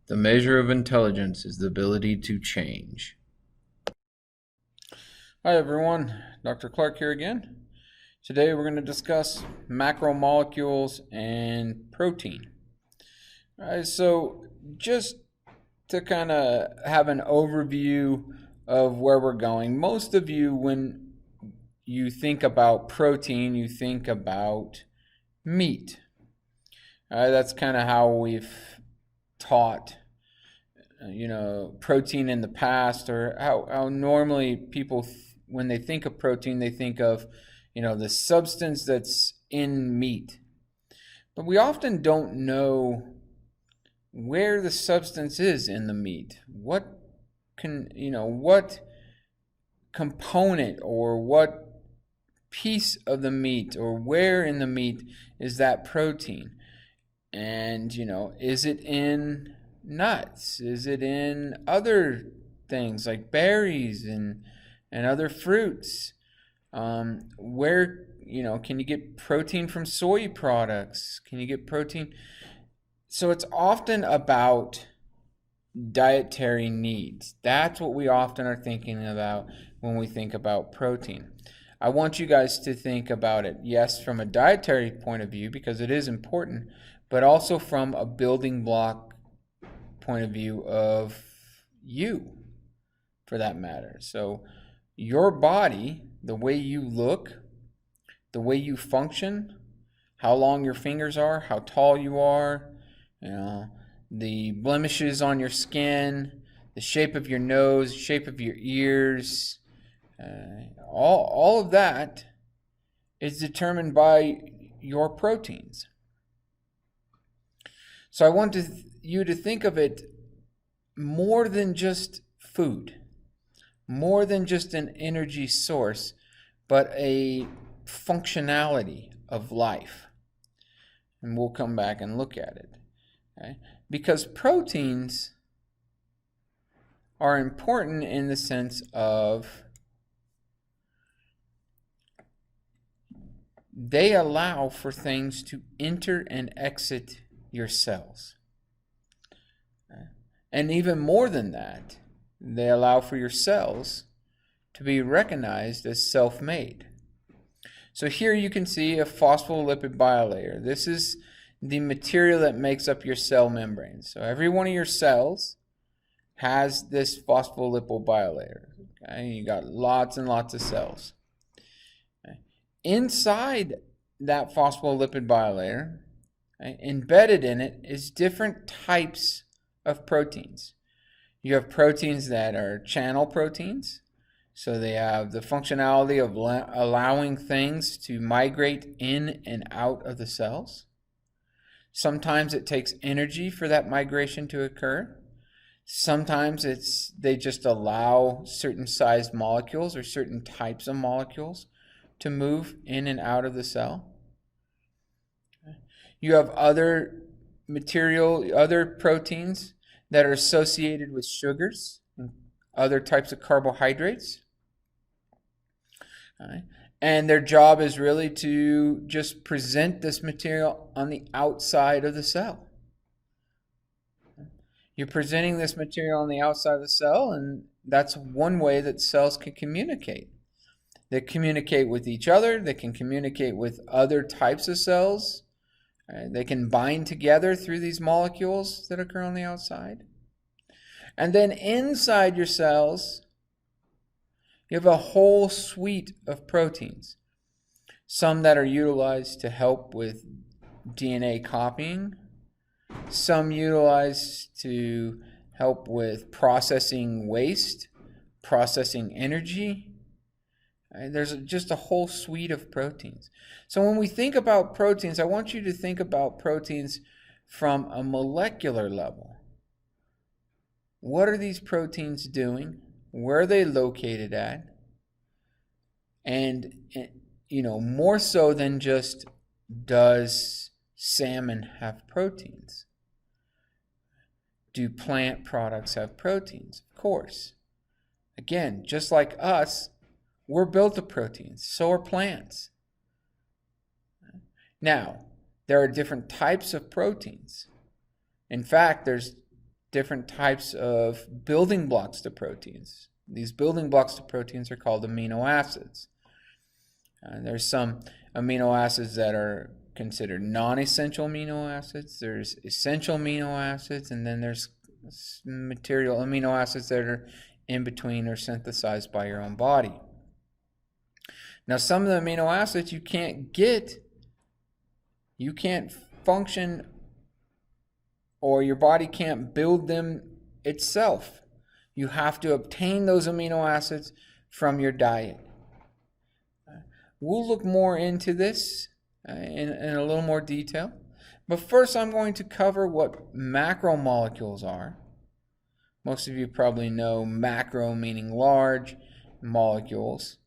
The measure of intelligence is the ability to change. Hi everyone, Dr. Clark here again. Today we're going to discuss macromolecules and protein. Alright, so just to kind of have an overview of where we're going, most of you, when you think about protein, you think about meat. That's kind of how we've taught protein in the past, or how normally people, when they think of protein, they think of, the substance that's in meat. But we often don't know where the substance is in the meat. What component or what piece of the meat or where in the meat is that protein? And, is it in nuts? Is it in other things like berries and other fruits? Where, can you get protein from soy products? Can you get protein? So it's often about dietary needs. That's what we often are thinking about when we think about protein. I want you guys to think about it, yes, from a dietary point of view, because it is important, but also from a building block point of view of you, for that matter. So your body, the way you look, the way you function, how long your fingers are, how tall you are, the blemishes on your skin, the shape of your nose, shape of your ears, all of that is determined by your proteins. So I want you to think of it more than just food, more than just an energy source, but a functionality of life. And we'll come back and look at it. Okay? Because proteins are important in the sense of they allow for things to enter and exit your cells. And even more than that, they allow for your cells to be recognized as self-made. So here you can see a phospholipid bilayer. This is the material that makes up your cell membrane. So every one of your cells has this phospholipid bilayer. Okay? You got lots and lots of cells. Okay? Inside that phospholipid bilayer, embedded in it, is different types of proteins. You have proteins that are channel proteins, so they have the functionality of allowing things to migrate in and out of the cells. Sometimes it takes energy for that migration to occur. Sometimes they just allow certain sized molecules or certain types of molecules to move in and out of the cell. You have other proteins that are associated with sugars and other types of carbohydrates. All right. And their job is really to just present this material on the outside of the cell. You're presenting this material on the outside of the cell, and that's one way that cells can communicate. They communicate with each other. They can communicate with other types of cells. They can bind together through these molecules that occur on the outside. And then inside your cells, you have a whole suite of proteins. Some that are utilized to help with DNA copying. Some utilized to help with processing waste, processing energy. There's just a whole suite of proteins. So when we think about proteins, I want you to think about proteins from a molecular level. What are these proteins doing? Where are they located at? And, more so than just, does salmon have proteins? Do plant products have proteins? Of course. Again, just like us, we're built of proteins. So are plants. Now, there are different types of proteins. In fact, there's different types of building blocks to proteins. These building blocks to proteins are called amino acids. There's some amino acids that are considered non-essential amino acids. There's essential amino acids, and then there's material amino acids that are in between or synthesized by your own body. Now, some of the amino acids you can't function, or your body can't build them itself. You have to obtain those amino acids from your diet. We'll look more into this in a little more detail. But first, I'm going to cover what macromolecules are. Most of you probably know macro meaning large, molecules.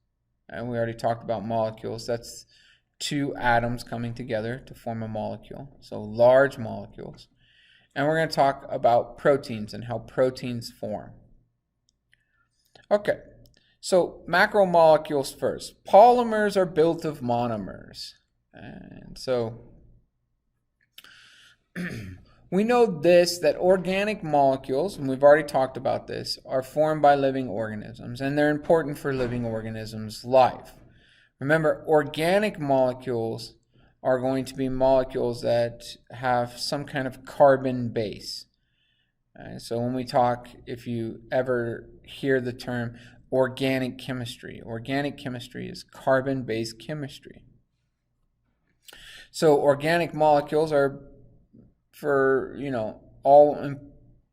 And we already talked about molecules. That's two atoms coming together to form a molecule. So large molecules. And we're going to talk about proteins and how proteins form. Okay, so macromolecules first. Polymers are built of monomers. And so we know this, that organic molecules, and we've already talked about this, are formed by living organisms, and they're important for living organisms' life. Remember, organic molecules are going to be molecules that have some kind of carbon base. So when we talk, if you ever hear the term organic chemistry is carbon-based chemistry. So organic molecules are, for all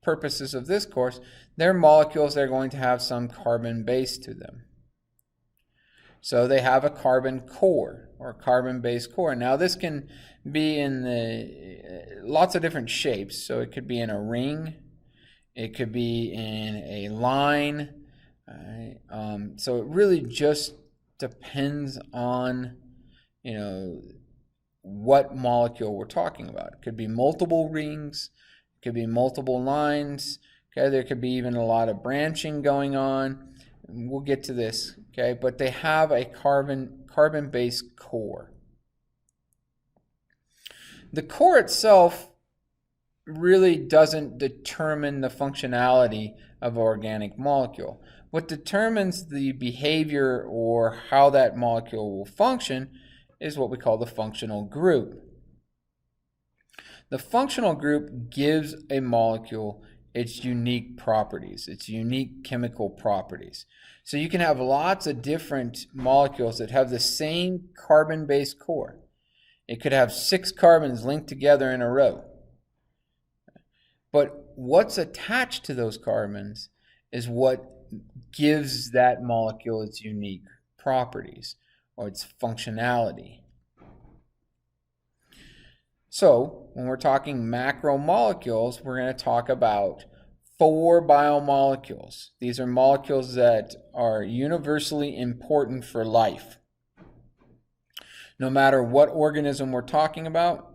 purposes of this course, they're molecules that are going to have some carbon base to them. So they have a carbon core or carbon-based core. Now this can be in lots of different shapes. So it could be in a ring, it could be in a line. So it really just depends on what molecule we're talking about. It could be multiple rings, it could be multiple lines. Okay, there could be even a lot of branching going on. We'll get to this. Okay, but they have a carbon-based core. The core itself really doesn't determine the functionality of an organic molecule. What determines the behavior or how that molecule will function is what we call the functional group. The functional group gives a molecule its unique properties, its unique chemical properties. So you can have lots of different molecules that have the same carbon-based core. It could have 6 carbons linked together in a row. But what's attached to those carbons is what gives that molecule its unique properties or its functionality. So when we're talking macromolecules, we're going to talk about 4 biomolecules. These are molecules that are universally important for life. No matter what organism we're talking about,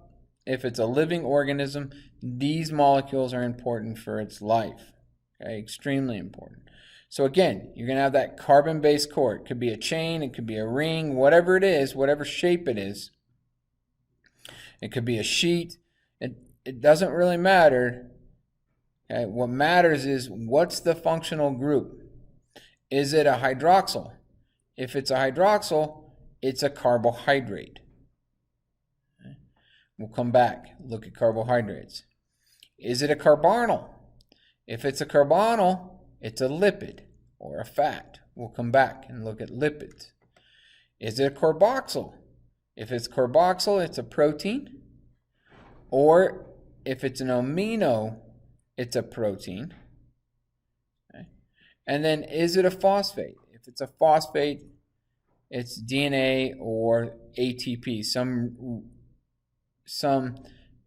if it's a living organism, these molecules are important for its life. Okay, extremely important. So again, you're going to have that carbon-based core. It could be a chain, it could be a ring, whatever it is, whatever shape it is. It could be a sheet. It doesn't really matter. Okay, what matters is what's the functional group. Is it a hydroxyl? If it's a hydroxyl, it's a carbohydrate. Okay. We'll come back, look at carbohydrates. Is it a carbonyl? If it's a carbonyl, it's a lipid or a fat. We'll come back and look at lipids. Is it a carboxyl? If it's carboxyl, it's a protein. Or if it's an amino, it's a protein. Okay. And then is it a phosphate? If it's a phosphate, it's DNA or ATP, some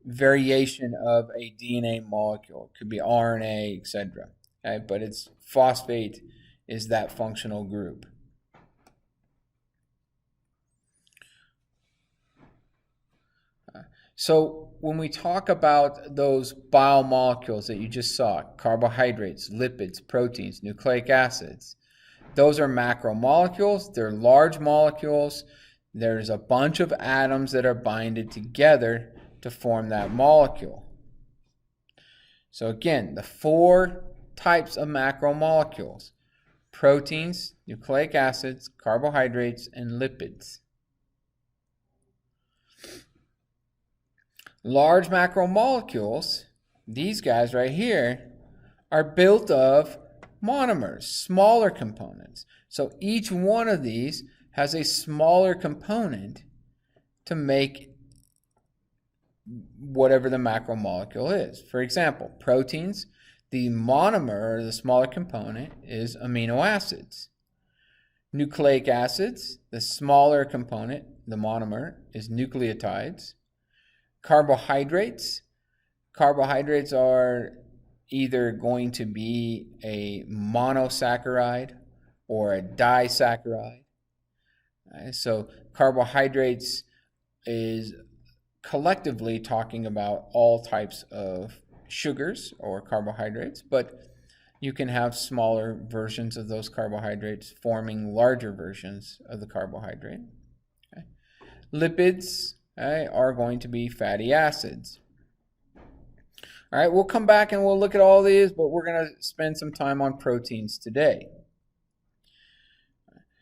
variation of a DNA molecule. It could be RNA, etc. Okay, but it's phosphate is that functional group. So when we talk about those biomolecules that you just saw, carbohydrates, lipids, proteins, nucleic acids, those are macromolecules. They're large molecules. There's a bunch of atoms that are binded together to form that molecule. So again, the 4 types of macromolecules: proteins, nucleic acids, carbohydrates, and lipids. Large macromolecules, these guys right here, are built of monomers, smaller components. So each one of these has a smaller component to make whatever the macromolecule is. For example, proteins, the monomer, or the smaller component, is amino acids. Nucleic acids, the smaller component, the monomer, is nucleotides. Carbohydrates are either going to be a monosaccharide or a disaccharide. So carbohydrates is collectively talking about all types of sugars or carbohydrates, but you can have smaller versions of those carbohydrates forming larger versions of the carbohydrate. Okay. Lipids are going to be fatty acids. All right, we'll come back and we'll look at all these, but we're going to spend some time on proteins today.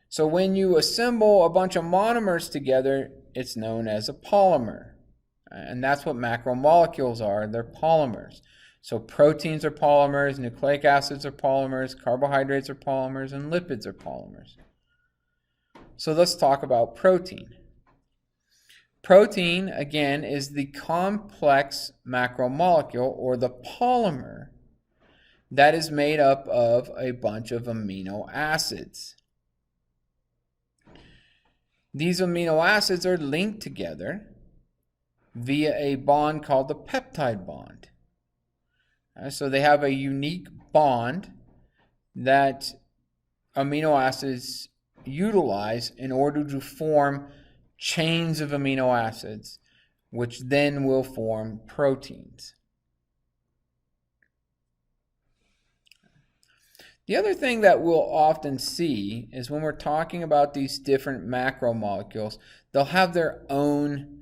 So when you assemble a bunch of monomers together, it's known as a polymer. And that's what macromolecules are. They're polymers. So proteins are polymers, nucleic acids are polymers, carbohydrates are polymers, and lipids are polymers. So let's talk about protein. Protein, again, is the complex macromolecule, or the polymer, that is made up of a bunch of amino acids. These amino acids are linked together via a bond called the peptide bond. So they have a unique bond that amino acids utilize in order to form chains of amino acids, which then will form proteins. The other thing that we'll often see is when we're talking about these different macromolecules, they'll have their own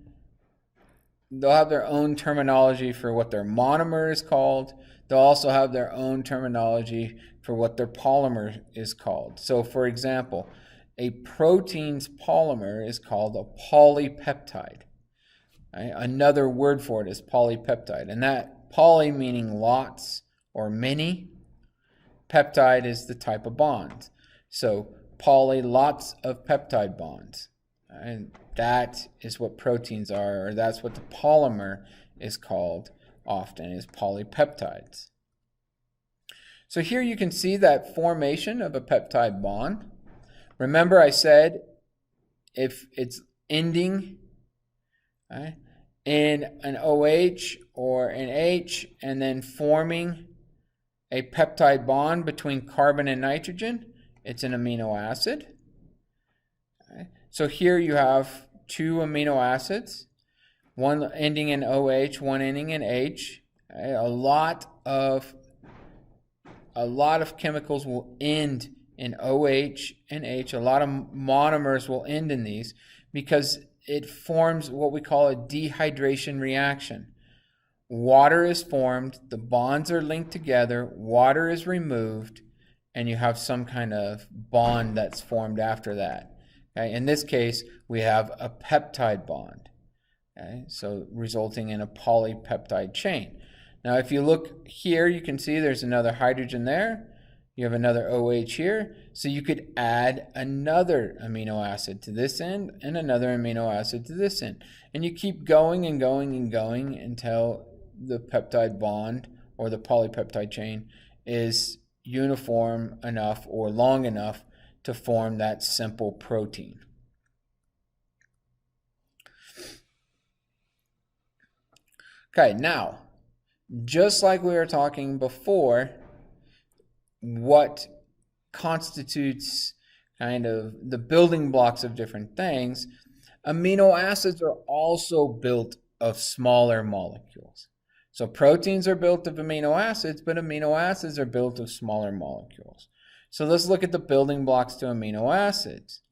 terminology for what their monomer is called. They'll also have their own terminology for what their polymer is called. So for example, a protein's polymer is called a polypeptide. Right? Another word for it is polypeptide. And that poly meaning lots or many. Peptide is the type of bond. So poly, lots of peptide bonds. And that is what proteins are, or that's what the polymer is called often, is polypeptides. So here you can see that formation of a peptide bond. Remember I said if it's ending in an OH or an H and then forming a peptide bond between carbon and nitrogen, it's an amino acid. So here you have 2 amino acids, one ending in OH, one ending in H. A lot of chemicals will end in OH and H. A lot of monomers will end in these because it forms what we call a dehydration reaction. Water is formed, the bonds are linked together, water is removed, and you have some kind of bond that's formed after that. Okay? In this case, we have a peptide bond, okay? So resulting in a polypeptide chain. Now, if you look here, you can see there's another hydrogen there. You have another OH here. So you could add another amino acid to this end and another amino acid to this end. And you keep going and going and going until the peptide bond or the polypeptide chain is uniform enough or long enough to form that simple protein. Okay, now, just like we were talking before, what constitutes kind of the building blocks of different things, amino acids are also built of smaller molecules. So proteins are built of amino acids, but amino acids are built of smaller molecules. So let's look at the building blocks to amino acids.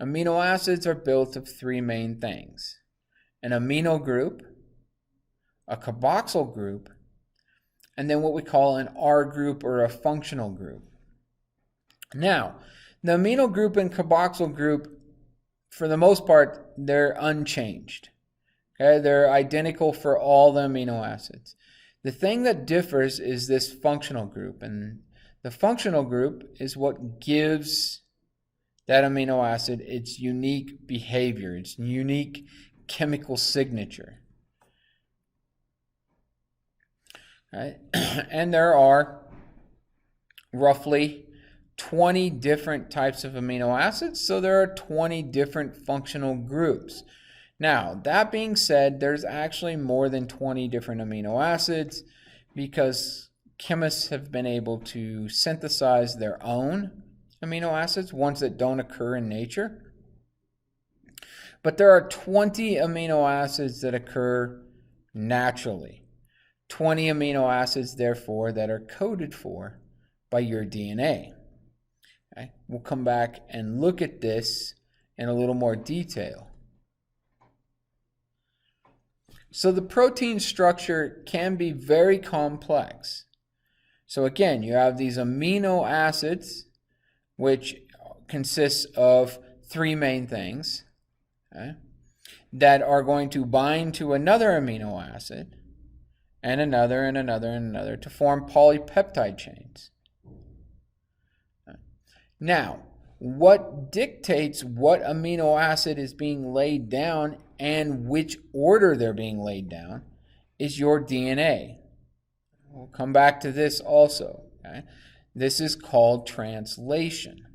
Amino acids are built of 3 main things: an amino group, a carboxyl group, and then what we call an R group or a functional group. Now, the amino group and carboxyl group, for the most part, they're unchanged. Okay, they're identical for all the amino acids. The thing that differs is this functional group, and the functional group is what gives that amino acid its unique behavior, its unique chemical signature. Right? And there are roughly 20 different types of amino acids, so there are 20 different functional groups. Now, that being said, there's actually more than 20 different amino acids because chemists have been able to synthesize their own amino acids, ones that don't occur in nature. But there are 20 amino acids that occur naturally. 20 amino acids, therefore, that are coded for by your DNA. Okay? We'll come back and look at this in a little more detail. So the protein structure can be very complex. So again, you have these amino acids, which consists of three main things, okay, that are going to bind to another amino acid, and another, and another, and another, to form polypeptide chains. Now, what dictates what amino acid is being laid down and which order they're being laid down is your DNA. We'll come back to this also. Okay? This is called translation.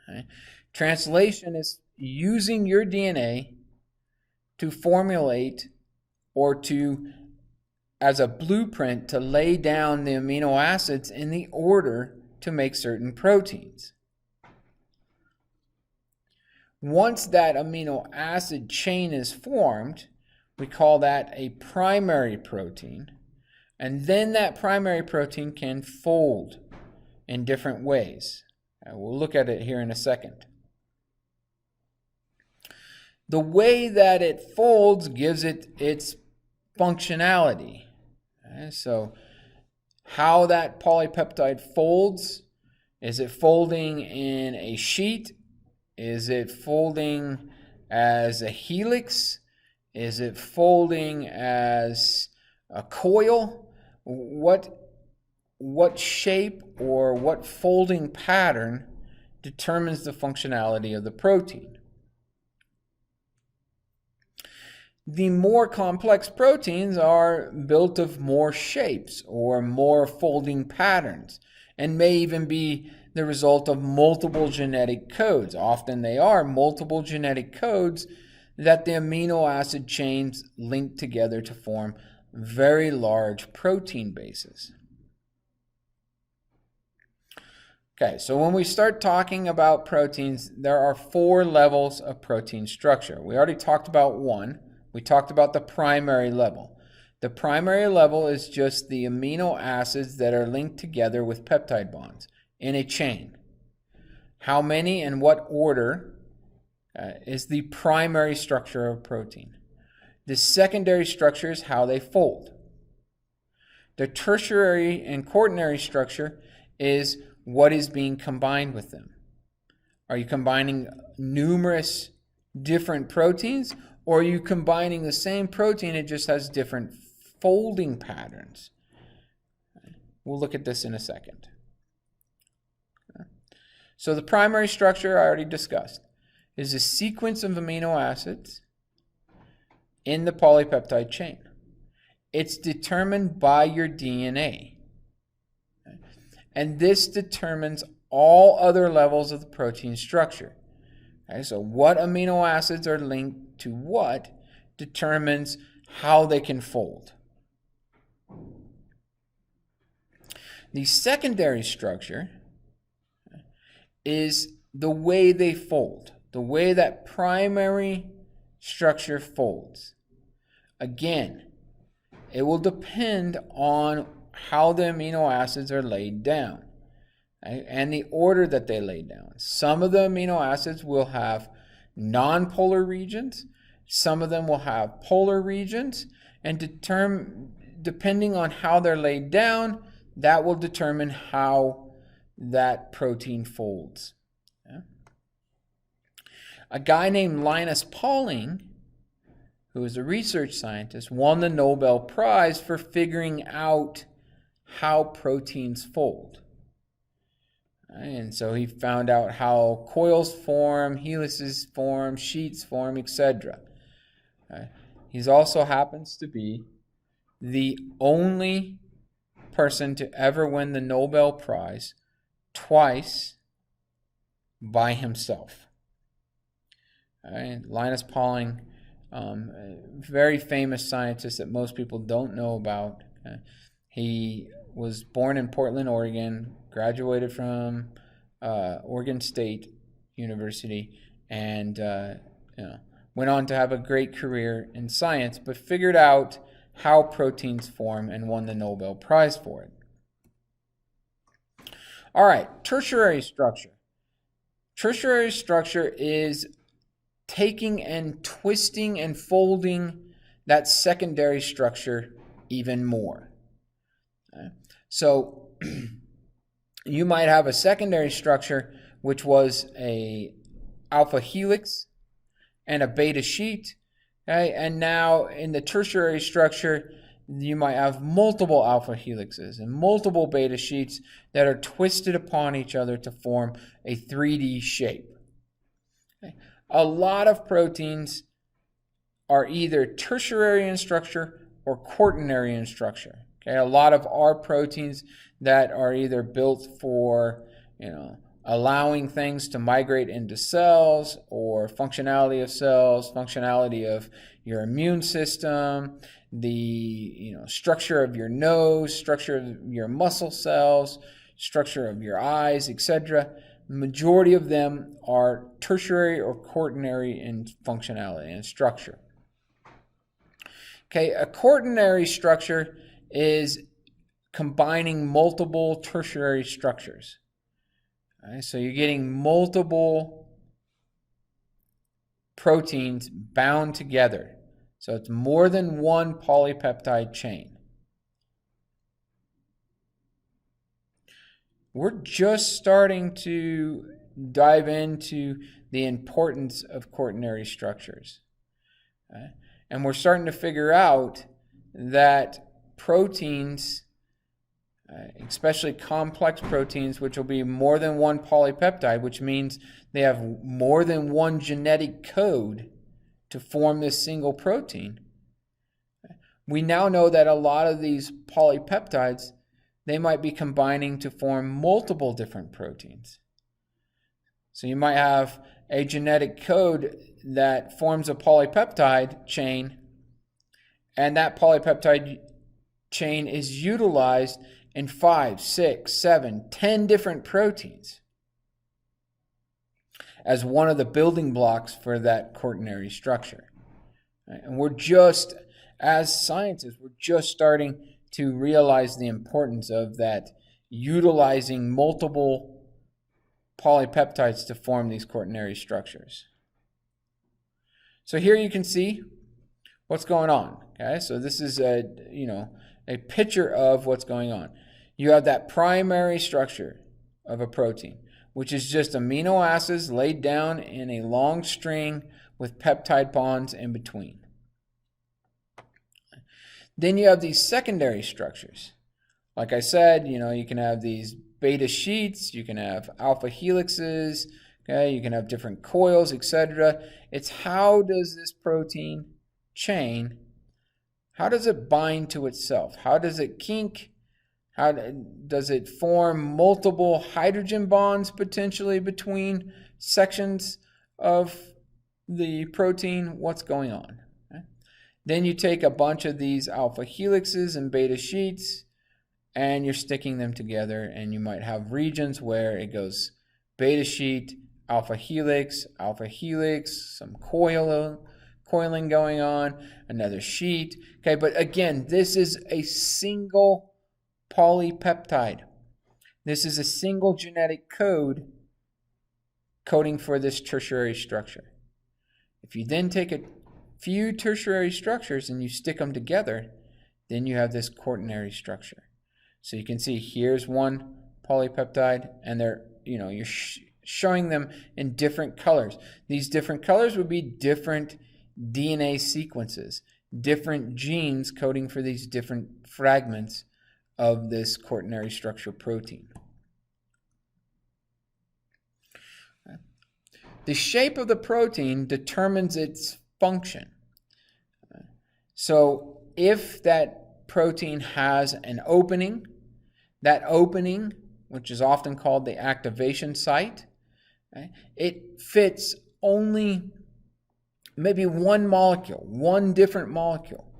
Okay? Translation is using your DNA to formulate or to, as a blueprint, to lay down the amino acids in the order to make certain proteins. Once that amino acid chain is formed, we call that a primary protein, and then that primary protein can fold in different ways. We'll look at it here in a second. The way that it folds gives it its functionality. Okay, so how that polypeptide folds, is it folding in a sheet? Is it folding as a helix? Is it folding as a coil? What shape or what folding pattern determines the functionality of the protein? The more complex proteins are built of more shapes or more folding patterns, and may even be the result of multiple genetic codes. Often they are multiple genetic codes that the amino acid chains link together to form very large protein bases. Okay, so when we start talking about proteins, there are 4 levels of protein structure. We already talked about one. We talked about the primary level. The primary level is just the amino acids that are linked together with peptide bonds in a chain. How many and what order is the primary structure of protein. The secondary structure is how they fold. The tertiary and quaternary structure is what is being combined with them. Are you combining numerous different proteins, or are you combining the same protein, it just has different folding patterns? We'll look at this in a second. So the primary structure I already discussed is a sequence of amino acids in the polypeptide chain. It's determined by your DNA. And this determines all other levels of the protein structure. Okay, so what amino acids are linked to what determines how they can fold. The secondary structure is the way they fold, the way that primary structure folds. Again, it will depend on how the amino acids are laid down, right, and the order that they lay down. Some of the amino acids will have non-polar regions, some of them will have polar regions, and depending on how they're laid down, that will determine how that protein folds. Yeah. A guy named Linus Pauling, who is a research scientist, won the Nobel Prize for figuring out how proteins fold. And so he found out how coils form, helices form, sheets form, etc. He also happens to be the only person to ever win the Nobel Prize twice by himself. Linus Pauling, very famous scientist that most people don't know about. He was born in Portland, Oregon, graduated from Oregon State University, and went on to have a great career in science, but figured out how proteins form and won the Nobel Prize for it. All right, tertiary structure. Tertiary structure is taking and twisting and folding that secondary structure even more. So you might have a secondary structure which was a alpha helix and a beta sheet, okay? And now in the tertiary structure, you might have multiple alpha helixes and multiple beta sheets that are twisted upon each other to form a 3D shape. Okay? A lot of proteins are either tertiary in structure or quaternary in structure. Okay? A lot of our proteins that are either built for, allowing things to migrate into cells, or functionality of cells, functionality of your immune system, the structure of your nose, structure of your muscle cells, structure of your eyes, etc. The majority of them are tertiary or quaternary in functionality and structure. Okay, a quaternary structure is combining multiple tertiary structures. Right, so you're getting multiple proteins bound together. So it's more than one polypeptide chain. We're just starting to dive into the importance of quaternary structures. Okay? And we're starting to figure out that proteins, especially complex proteins, which will be more than one polypeptide, which means they have more than one genetic code to form this single protein. We now know that a lot of these polypeptides, they might be combining to form multiple different proteins. So you might have a genetic code that forms a polypeptide chain, and that polypeptide chain is utilized in 5, 6, 7, 10 different proteins as one of the building blocks for that quaternary structure. And we're just, as scientists, we're just starting to realize the importance of that, utilizing multiple polypeptides to form these quaternary structures. So here you can see what's going on. Okay, so this is a picture of what's going on. You have that primary structure of a protein, which is just amino acids laid down in a long string with peptide bonds in between. Then you have these secondary structures. Like I said, you can have these beta sheets, you can have alpha helixes, okay, you can have different coils, etc. It's how does this protein chain, how does it bind to itself? How does it kink? How does it form multiple hydrogen bonds potentially between sections of the protein? What's going on? Okay. Then you take a bunch of these alpha helixes and beta sheets, and you're sticking them together, and you might have regions where it goes beta sheet, alpha helix, some coiling going on, another sheet. Okay, but again, this is a single polypeptide. This is a single genetic code coding for this tertiary structure. If you then take a few tertiary structures and you stick them together, then you have this quaternary structure. So you can see here's one polypeptide, and you're showing them in different colors. These different colors would be different DNA sequences, different genes coding for these different fragments of this quaternary structure protein. The shape of the protein determines its function. So if that protein has an opening, that opening, which is often called the activation site, it fits only maybe one molecule, one different molecule.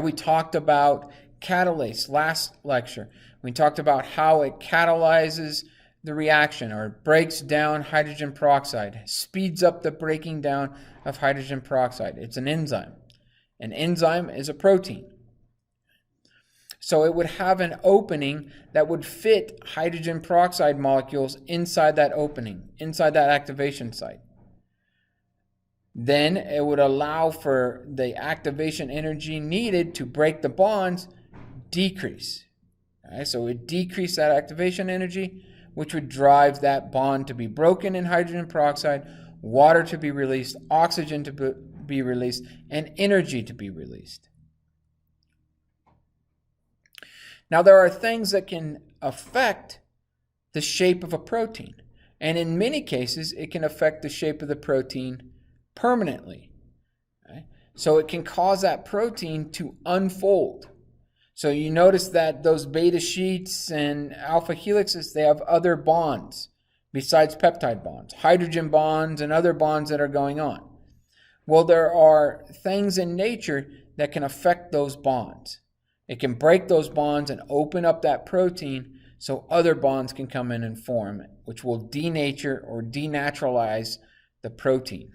We talked about catalase last lecture. We talked about how it catalyzes the reaction or breaks down hydrogen peroxide, speeds up the breaking down of hydrogen peroxide. It's an enzyme. An enzyme is a protein. So it would have an opening that would fit hydrogen peroxide molecules inside that opening, inside that activation site. Then it would allow for the activation energy needed to break the bonds decrease. So it would decrease that activation energy, which would drive that bond to be broken in hydrogen peroxide, water to be released, oxygen to be released, and energy to be released. Now, there are things that can affect the shape of a protein. And in many cases, it can affect the shape of the protein permanently. So it can cause that protein to unfold. So you notice that those beta sheets and alpha helixes, they have other bonds besides peptide bonds, hydrogen bonds and other bonds that are going on. Well, there are things in nature that can affect those bonds. It can break those bonds and open up that protein so other bonds can come in and form, which will denature or denaturalize the protein.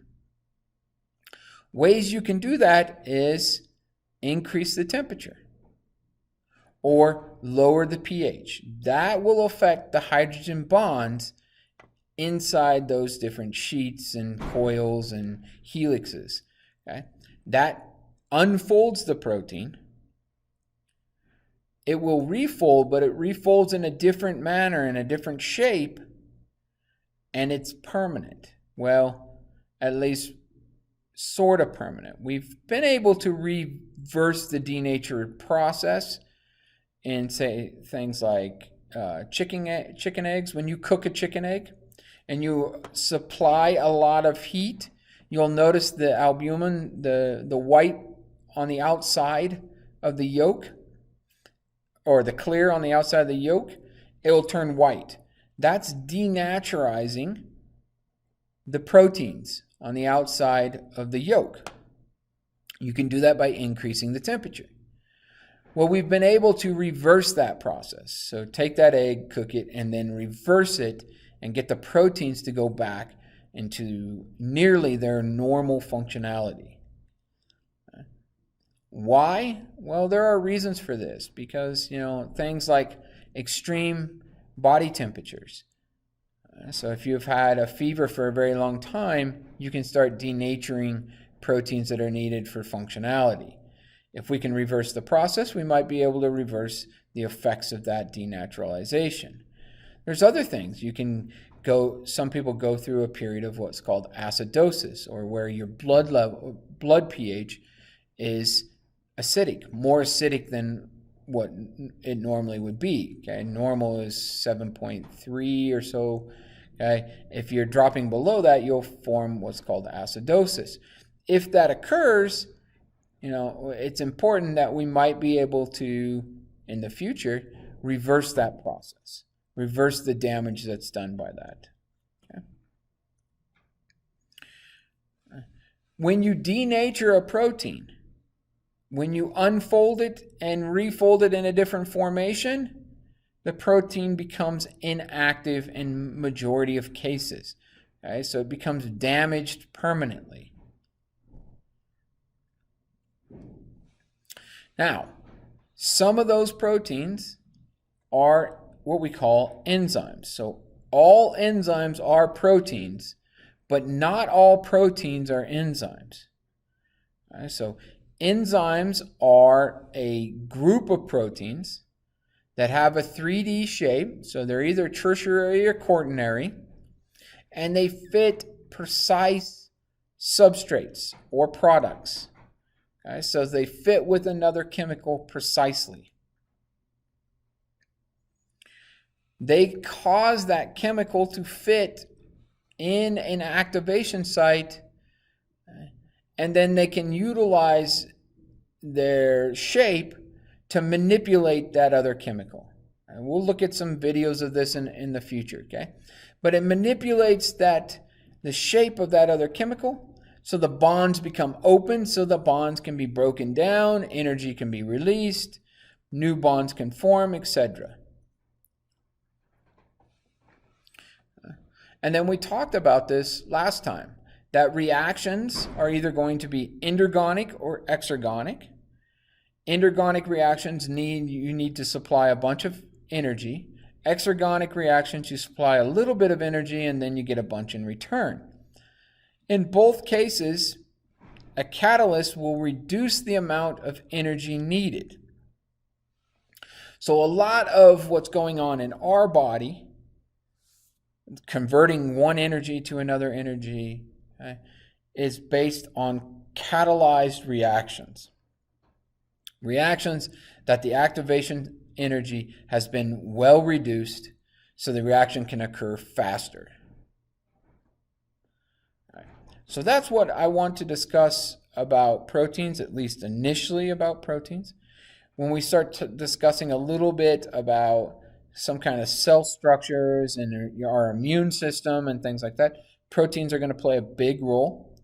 Ways you can do that is increase the temperature or lower the pH. That will affect the hydrogen bonds inside those different sheets and coils and helixes. That unfolds the protein. It will refold, but it refolds in a different manner, in a different shape, and it's permanent. Well, at least sort of permanent. We've been able to reverse the denatured process in, say, things like chicken eggs. When you cook a chicken egg and you supply a lot of heat, you'll notice the albumin, the white on the outside of the yolk, or the clear on the outside of the yolk, it will turn white. That's denaturizing the proteins on the outside of the yolk. You can do that by increasing the temperature. Well, we've been able to reverse that process. So take that egg, cook it, and then reverse it and get the proteins to go back into nearly their normal functionality. Why? Well, there are reasons for this because, things like extreme body temperatures. So if you've had a fever for a very long time, you can start denaturing proteins that are needed for functionality. If we can reverse the process, we might be able to reverse the effects of that denaturalization. There's other things. Some people go through a period of what's called acidosis, or where your blood pH is acidic, more acidic than what it normally would be. Normal is 7.3 or so. If you're dropping below that, you'll form what's called acidosis. If that occurs, it's important that we might be able to, in the future, reverse that process, reverse the damage that's done by that. When you denature a protein, when you unfold it and refold it in a different formation, the protein becomes inactive in majority of cases. So it becomes damaged permanently. Now, some of those proteins are what we call enzymes. So all enzymes are proteins, but not all proteins are enzymes. So enzymes are a group of proteins that have a 3D shape, so they're either tertiary or quaternary, and they fit precise substrates or products. Okay, so they fit with another chemical precisely. They cause that chemical to fit in an activation site, and then they can utilize their shape to manipulate that other chemical. And we'll look at some videos of this in the future, okay? But it manipulates the shape of that other chemical, so the bonds become open, so the bonds can be broken down, energy can be released, new bonds can form, etc. And then we talked about this last time, that reactions are either going to be endergonic or exergonic. Endergonic reactions you need to supply a bunch of energy. Exergonic reactions, you supply a little bit of energy and then you get a bunch in return. In both cases, a catalyst will reduce the amount of energy needed. So a lot of what's going on in our body, converting one energy to another energy, okay, is based on catalyzed reactions. Reactions that the activation energy has been well reduced so the reaction can occur faster. Right. So that's what I want to discuss about proteins, at least initially about proteins. When we start discussing a little bit about some kind of cell structures and our immune system and things like that, proteins are going to play a big role.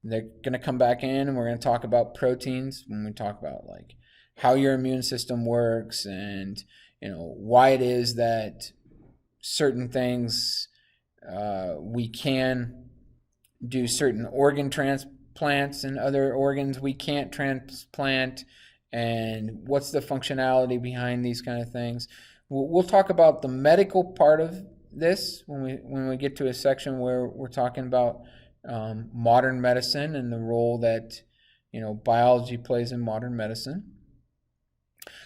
They're going to come back in and we're going to talk about proteins when we talk about like how your immune system works and why it is that certain things we can do certain organ transplants and other organs we can't transplant, and what's the functionality behind these kind of things. We'll talk about the medical part of this when we get to a section where we're talking about modern medicine and the role that biology plays in modern medicine.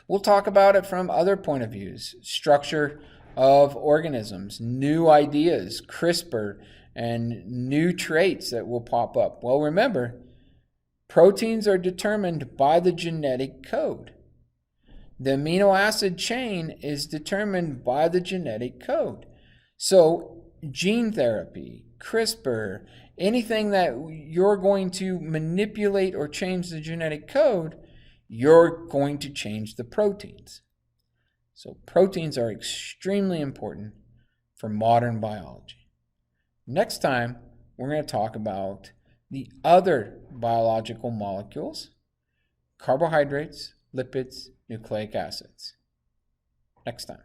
We'll talk about it from other point of views, structure of organisms, new ideas, CRISPR, and new traits that will pop up. Well, remember, proteins are determined by the genetic code. The amino acid chain is determined by the genetic code. So gene therapy, CRISPR, anything that you're going to manipulate or change the genetic code, you're going to change the proteins. So proteins are extremely important for modern biology. Next time, we're going to talk about the other biological molecules, carbohydrates, lipids, nucleic acids. Next time.